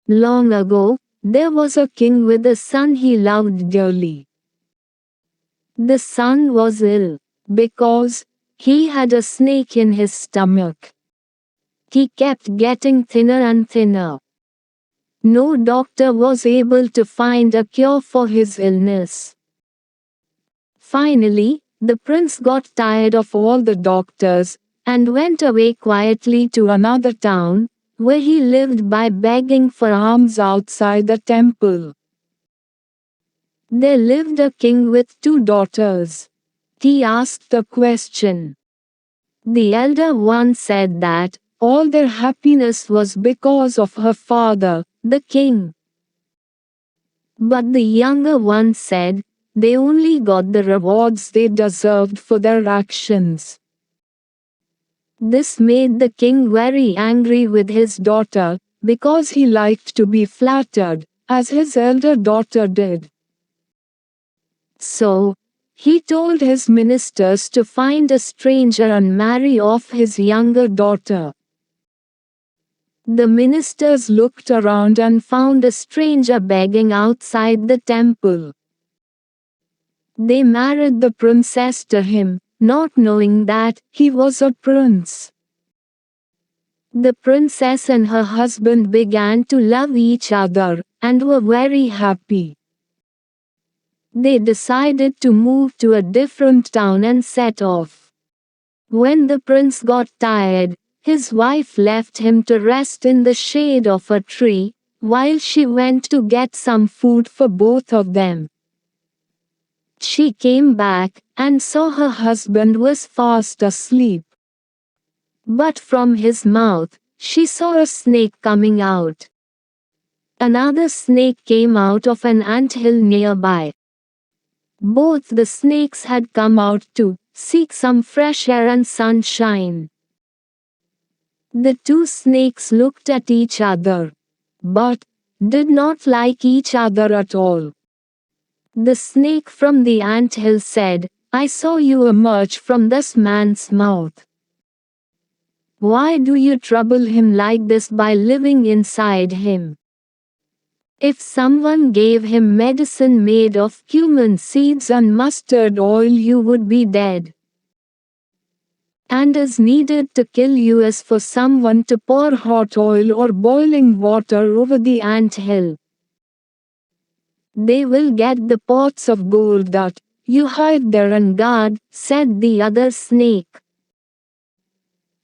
Long ago, there was a king with a son he loved dearly. The son was ill because he had a snake in his stomach. He kept getting thinner and thinner. No doctor was able to find a cure for his illness. Finally, the prince got tired of all the doctors and went away quietly to another town, where he lived by begging for alms outside the temple. There lived a king with 2 daughters. He asked a question. The elder one said that all their happiness was because of her father, the king. But the younger one said they only got the rewards they deserved for their actions. This made the king very angry with his daughter, because he liked to be flattered, as his elder daughter did. So, he told his ministers to find a stranger and marry off his younger daughter. The ministers looked around and found a stranger begging outside the temple. They married the princess to him, not knowing that he was a prince. The princess and her husband began to love each other and were very happy. They decided to move to a different town and set off. When the prince got tired, his wife left him to rest in the shade of a tree, while she went to get some food for both of them. She came back and saw her husband was fast asleep. But from his mouth, she saw a snake coming out. Another snake came out of an anthill nearby. Both the snakes had come out to seek some fresh air and sunshine. The 2 snakes looked at each other, but did not like each other at all. The snake from the anthill said, "I saw you emerge from this man's mouth. Why do you trouble him like this by living inside him? If someone gave him medicine made of cumin seeds and mustard oil, you would be dead. And is needed to kill you is for someone to pour hot oil or boiling water over the anthill. They will get the pots of gold that you hide there and guard," said the other snake.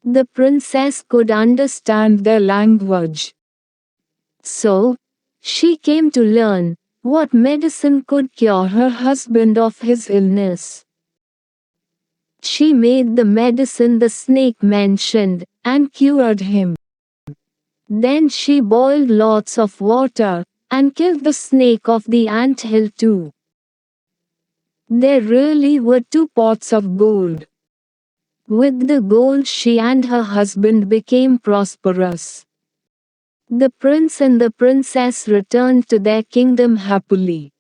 The princess could understand their language. So, she came to learn what medicine could cure her husband of his illness. She made the medicine the snake mentioned and cured him. Then she boiled lots of water and killed the snake of the anthill too. There really were 2 pots of gold. With the gold, she and her husband became prosperous. The prince and the princess returned to their kingdom happily.